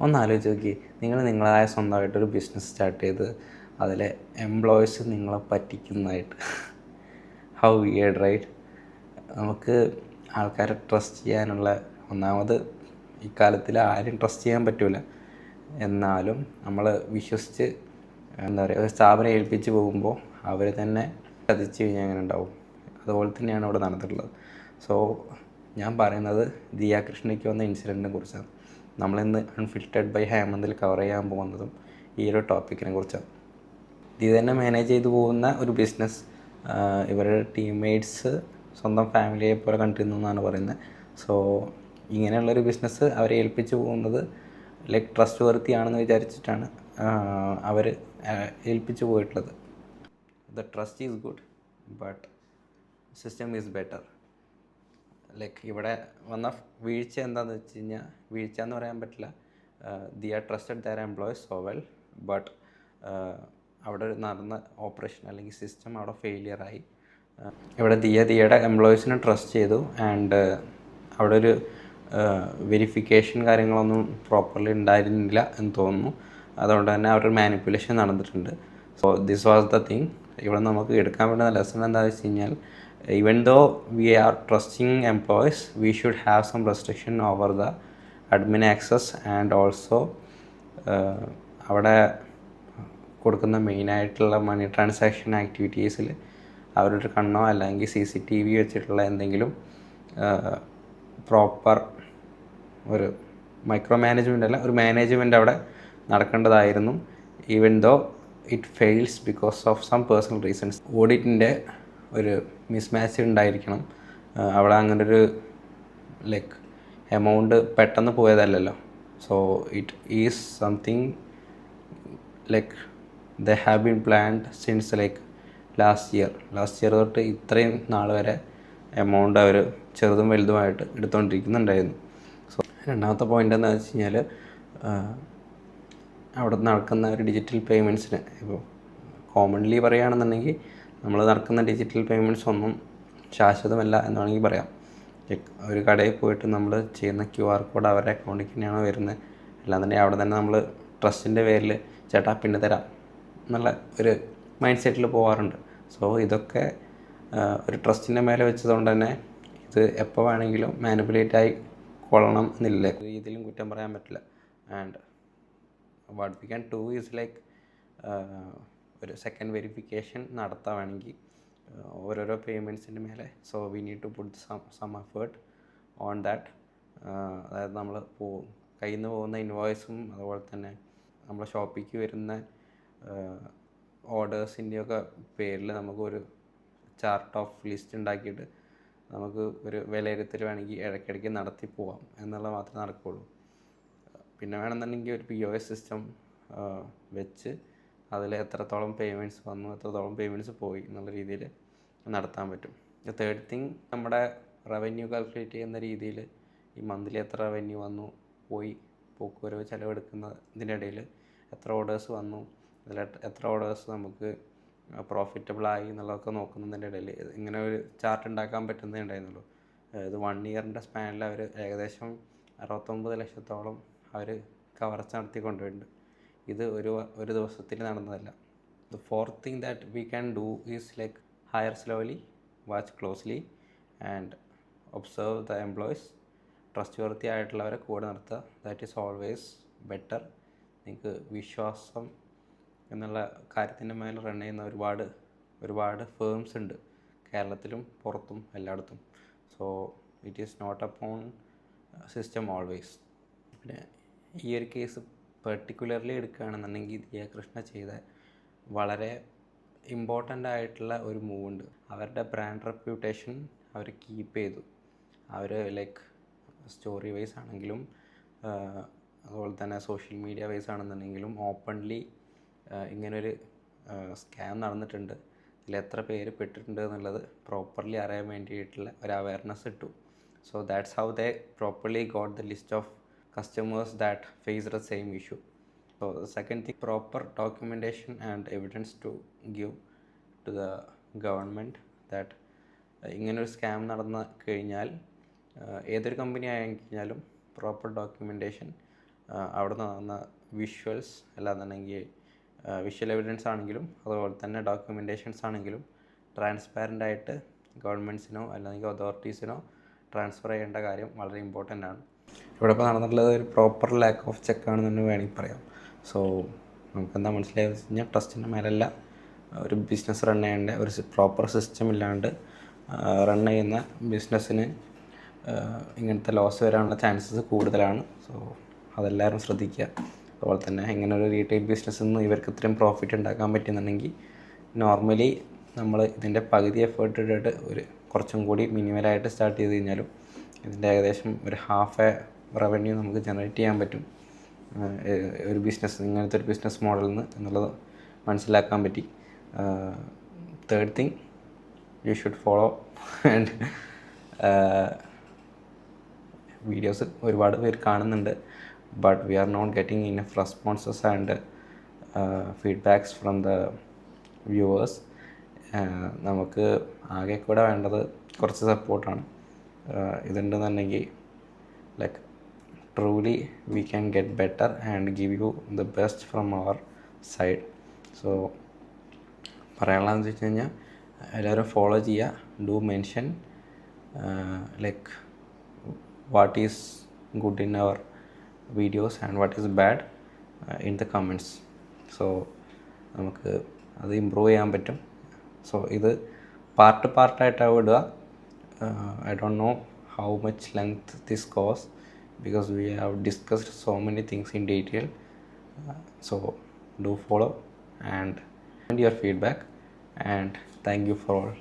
ഒന്ന് ആലോചിച്ച് നോക്കി, നിങ്ങൾ നിങ്ങളായ സ്വന്തമായിട്ടൊരു ബിസിനസ് സ്റ്റാർട്ട് ചെയ്ത് അതിലെ എംപ്ലോയീസ് നിങ്ങളെ പറ്റിക്കുന്നതായിട്ട്. How weird right? നമുക്ക് ആൾക്കാരെ ട്രസ്റ്റ് ചെയ്യാനുള്ള, ഒന്നാമത് ഈ കാലത്തിൽ ആരും ട്രസ്റ്റ് ചെയ്യാൻ പറ്റില്ല. എന്നാലും നമ്മൾ വിശ്വസിച്ച് എന്താ പറയുക, ഒരു സ്ഥാപനം ഏൽപ്പിച്ച് പോകുമ്പോൾ അവർ തന്നെ ചതിച്ച് കഴിഞ്ഞാൽ അങ്ങനെ ഉണ്ടാവും. അതുപോലെ തന്നെയാണ് ഇവിടെ നടന്നിട്ടുള്ളത്. സോ ഞാൻ പറയുന്നത് ദിയ കൃഷ്ണയ്ക്ക് വന്ന ഇൻസിഡൻറ്റിനെ കുറിച്ചാണ്. നമ്മളിന്ന് അൺഫിൽറ്റർഡ് ബൈ ഹേമന്തിൽ കവർ ചെയ്യാൻ പോകുന്നതും ഈ ഒരു ടോപ്പിക്കിനെ കുറിച്ചാണ്. ഇത് തന്നെ മാനേജ് ചെയ്തു പോകുന്ന ഒരു ബിസിനസ് ഇവരുടെ ടീംമേറ്റ്സ് സ്വന്തം ഫാമിലിയെ പോലെ കണ്ടിരുന്നു എന്നാണ് പറയുന്നത്. സോ ഇങ്ങനെയുള്ളൊരു ബിസിനസ് അവരെ ഏൽപ്പിച്ചു പോകുന്നത് ലൈക്ക് ട്രസ്റ്റ് വർത്തി ആണെന്ന് വിചാരിച്ചിട്ടാണ് അവർ ഏൽപ്പിച്ചു പോയിട്ടുള്ളത്. The trust is good but system is better. Like ഇവിടെ വന്ന വീഴ്ച എന്താണെന്ന് വെച്ച് കഴിഞ്ഞാൽ, വീഴ്ച എന്ന് പറയാൻ പറ്റില്ല. They trusted their employees so well, but അവിടെ നടന്ന ഓപ്പറേഷൻ അല്ലെങ്കിൽ സിസ്റ്റം അവിടെ ഫെയിലിയറായി. ഇവിടെ ദിയയുടെ എംപ്ലോയീസിനെ ട്രസ്റ്റ് ചെയ്തു ആൻഡ് അവിടെ ഒരു വെരിഫിക്കേഷൻ കാര്യങ്ങളൊന്നും പ്രോപ്പർലി ഉണ്ടായിരുന്നില്ല എന്ന് തോന്നുന്നു. അതുകൊണ്ട് തന്നെ അവരുടെ മാനിപ്പുലേഷൻ നടന്നിട്ടുണ്ട്. So this was the thing. ഇവിടെ നമുക്ക് എടുക്കാൻ പറ്റുന്ന ലെസൺ എന്താണെന്ന് വെച്ച് കഴിഞ്ഞാൽ, even though we are trusting employees, we should have some restriction over the admin access and also അവിടെ കൊടുക്കുന്ന മെയിനായിട്ടുള്ള മണി ട്രാൻസാക്ഷൻ ആക്ടിവിറ്റീസിൽ അവരുടെ കണ്ണോ അല്ലെങ്കിൽ CCTV വെച്ചിട്ടുള്ള എന്തെങ്കിലും പ്രോപ്പർ ഒരു മൈക്രോ മാനേജ്മെൻ്റ് അല്ല, ഒരു മാനേജ്മെൻ്റ് അവിടെ നടക്കേണ്ടതായിരുന്നു. Even though it fails because of some personal reasons. ഓഡിറ്റിൻ്റെ ഒരു മിസ്മാച്ച് ഉണ്ടായിരിക്കണം അവിടെ. അങ്ങനൊരു ലൈക്ക് എമൗണ്ട് പെട്ടെന്ന് പോയതല്ലല്ലോ. So it is something like they have been planned since like last year തൊട്ട് ഇത്രയും നാൾ വരെ എമൗണ്ട് അവർ ചെറുതും വലുതുമായിട്ട് എടുത്തുകൊണ്ടിരിക്കുന്നുണ്ടായിരുന്നു. സോ രണ്ടാമത്തെ പോയിൻ്റ് എന്താണെന്ന് വെച്ച് കഴിഞ്ഞാൽ, അവിടെ നടക്കുന്ന ഒരു ഡിജിറ്റൽ പേയ്മെൻറ്റ്സിന് ഇപ്പോൾ കോമൺലി പറയുകയാണെന്നുണ്ടെങ്കിൽ നമ്മൾ നടക്കുന്ന ഡിജിറ്റൽ പേയ്മെൻറ്റ്സ് ഒന്നും ശാശ്വതമല്ല എന്ന് വേണമെങ്കിൽ പറയാം. ഒരു കടയിൽ പോയിട്ട് നമ്മൾ ചെയ്യുന്ന QR കോഡ് അവരുടെ അക്കൗണ്ടിലേക്ക് തന്നെയാണ് വരുന്നത്. അല്ലാന്നുണ്ടെങ്കിൽ അവിടെ തന്നെ നമ്മൾ ട്രസ്റ്റിൻ്റെ പേരിൽ ചേട്ടാ പിന്നെ തരാം എന്നുള്ള ഒരു മൈൻഡ് സെറ്റിൽ പോകാറുണ്ട്. സോ ഇതൊക്കെ ഒരു ട്രസ്റ്റിൻ്റെ മേലെ വെച്ചതുകൊണ്ട് തന്നെ ഇത് എപ്പോൾ വേണമെങ്കിലും മാനിപ്പുലേറ്റ് ആയി കൊള്ളണം എന്നില്ല. ഇതിലും കുറ്റം പറയാൻ പറ്റില്ല. And what we can do is like ഒരു സെക്കൻഡ് വെരിഫിക്കേഷൻ നടത്താമെങ്കിൽ ഓരോരോ പേയ്മെൻറ്റ്സിൻ്റെ മേലെ. So we need to put some effort on that. അതായത് നമ്മൾ കയ്യിൽ നിന്ന് പോകുന്ന ഇൻവോയ്സും അതുപോലെ തന്നെ നമ്മളെ ഷോപ്പിലേക്ക് വരുന്ന ഓർഡേഴ്സിൻ്റെയൊക്കെ പേരിൽ നമുക്കൊരു ചാർട്ട് ഓഫ് ലിസ്റ്റ് ഉണ്ടാക്കിയിട്ട് നമുക്ക് ഒരു വിലയിരുത്തൽ വേണമെങ്കിൽ ഇടയ്ക്കിടയ്ക്ക് നടത്തി പോവാം എന്നുള്ളത് മാത്രമേ നടക്കുകയുള്ളൂ. പിന്നെ വേണമെന്നുണ്ടെങ്കിൽ ഒരു POS സിസ്റ്റം വെച്ച് അതിൽ എത്രത്തോളം പേയ്മെൻറ്റ്സ് വന്നു, എത്രത്തോളം പേയ്മെൻറ്റ്സ് പോയി എന്നുള്ള രീതിയിൽ നടത്താൻ പറ്റും. തേർഡ് തിങ്, നമ്മുടെ റവന്യൂ കാൽക്കുലേറ്റ് ചെയ്യുന്ന രീതിയിൽ ഈ മന്ത്ലി എത്ര റവന്യൂ വന്നു പോയി, പോക്കുവരവ് ചിലവെടുക്കുന്നതിൻ്റെ ഇടയിൽ എത്ര ഓർഡേഴ്സ് വന്നു, അതിൽ എത്ര ഓർഡേഴ്സ് നമുക്ക് പ്രോഫിറ്റബിളായി എന്നുള്ളതൊക്കെ നോക്കുന്നതിൻ്റെ ഇടയിൽ ഇങ്ങനെ ഒരു ചാർട്ട് ഉണ്ടാക്കാൻ പറ്റുന്നേ ഉണ്ടായിരുന്നുള്ളൂ. ഇത് 1 ഇയറിൻ്റെ സ്പാനിൽ അവർ ഏകദേശം 69 ലക്ഷത്തോളം അവർ കവർച്ച നടത്തി കൊണ്ടുപോയിട്ടുണ്ട്. ഇത് ഒരു ദിവസത്തിൽ നടന്നതല്ല. The fourth thing that we can do is like hire slowly, watch closely and observe the employees. Trustworthy ആയിട്ടുള്ളവരെ കൂടെ നിർത്തുക. That is always better. നിങ്ങൾക്ക് വിശ്വാസം എന്നുള്ള കാര്യത്തിൻ്റെ മേലെ റൺ ചെയ്യുന്ന ഒരുപാട് ഫേംസ് ഉണ്ട് കേരളത്തിലും പുറത്തും എല്ലായിടത്തും. So it is not upon system always. പിന്നെ ഈ ഒരു കേസ് പെർട്ടിക്കുലർലി എടുക്കുകയാണെന്നുണ്ടെങ്കിൽ ദിയ കൃഷ്ണ ചെയ്ത വളരെ ഇമ്പോർട്ടൻ്റ് ആയിട്ടുള്ള ഒരു മൂവ് ഉണ്ട്. അവരുടെ ബ്രാൻഡ് റെപ്യൂട്ടേഷൻ അവർ കീപ്പ് ചെയ്തു. അവർ ലൈക്ക് സ്റ്റോറി വൈസ് ആണെങ്കിലും അതുപോലെ തന്നെ സോഷ്യൽ മീഡിയ വൈസ് ആണെന്നുണ്ടെങ്കിലും ഓപ്പൺലി ഇങ്ങനൊരു സ്കാം നടന്നിട്ടുണ്ട്, ഇതിൽ എത്ര പേര് പെട്ടിട്ടുണ്ട് എന്നുള്ളത് പ്രോപ്പർലി അറിയാൻ വേണ്ടിയിട്ടുള്ള ഒരു അവയർനെസ് ഇട്ടു. So that's how they properly got the list of customers that face the same issue. So the second thing, proper documentation and evidence to give to the government that ഇങ്ങനൊരു scam നടന്നു കഴിഞ്ഞാൽ ഏതൊരു company ആയി കഴിഞ്ഞാലും proper documentation അവിടെ നടന്ന visuals അല്ലാന്നുണ്ടെങ്കിൽ visual evidence ആണെങ്കിലും അതുപോലെ തന്നെ ഡോക്യുമെൻറ്റേഷൻസ് ആണെങ്കിലും ട്രാൻസ്പാരൻ്റ് ആയിട്ട് ഗവൺമെൻറ്റ്സിനോ അല്ലെങ്കിൽ അതോറിറ്റീസിനോ ട്രാൻസ്ഫർ ചെയ്യേണ്ട കാര്യം വളരെ ഇമ്പോർട്ടൻ്റ് ആണ്. ഇവിടെ ഇപ്പോൾ നടന്നിട്ടുള്ളത് ഒരു പ്രോപ്പർ ലാക്ക് ഓഫ് ചെക്കാണെന്ന് വേണമെങ്കിൽ പറയാം. സോ നമുക്കെന്താ മനസ്സിലായെന്ന് വെച്ച് കഴിഞ്ഞാൽ ട്രസ്റ്റിൻ്റെ മേലല്ല ഒരു ബിസിനസ് റൺ ചെയ്യേണ്ട ഒരു പ്രോപ്പർ സിസ്റ്റം ഇല്ലാണ്ട് റൺ ചെയ്യുന്ന ബിസിനസ്സിന് ഇങ്ങനത്തെ ലോസ് വരാനുള്ള ചാൻസസ് കൂടുതലാണ്. സോ അതെല്ലാവരും ശ്രദ്ധിക്കുക. അതുപോലെ തന്നെ ഇങ്ങനെ ഒരു റീറ്റെയിൽ ബിസിനസ്സിൽ നിന്ന് ഇവർക്ക് ഇത്രയും പ്രോഫിറ്റ് ഉണ്ടാക്കാൻ പറ്റുന്നുണ്ടെങ്കിൽ നോർമലി നമ്മൾ ഇതിൻ്റെ പകുതി എഫേർട്ട് ഇട്ടിട്ട് ഒരു കുറച്ചും കൂടി മിനിമലായിട്ട് സ്റ്റാർട്ട് ചെയ്ത് കഴിഞ്ഞാലും ഇതിൻ്റെ ഏകദേശം ഒരു ഹാഫ് റവന്യൂ നമുക്ക് ജനറേറ്റ് ചെയ്യാൻ പറ്റും ഒരു ബിസിനസ്, ഇങ്ങനത്തെ ഒരു ബിസിനസ് മോഡലിൽ നിന്ന് എന്നുള്ളത് മനസ്സിലാക്കാൻ പറ്റി. Third thing, you should follow and videos ഒരുപാട് പേര് കാണുന്നുണ്ട്, but we are not getting enough responses and feedbacks from the viewers. നമുക്ക് ആകെ കൂടെ വേണ്ടത് കുറച്ച് സപ്പോർട്ടാണ്. ഇതുണ്ടെന്നുണ്ടെങ്കിൽ like truly we can get better and give you the best from our side. So പറയാനുള്ളതെന്ന് വെച്ച് കഴിഞ്ഞാൽ എല്ലാവരും ഫോളോ ചെയ്യുക. Do mention like what is good in our videos and what is bad in the comments. So നമുക്ക് അത് improve ചെയ്യാൻ പറ്റും. So ഇത് പാർട്ടായിട്ടാണ് വിടുക. I don't know how much length this goes because we have discussed so many things in detail. So do follow and your feedback, and thank you for all.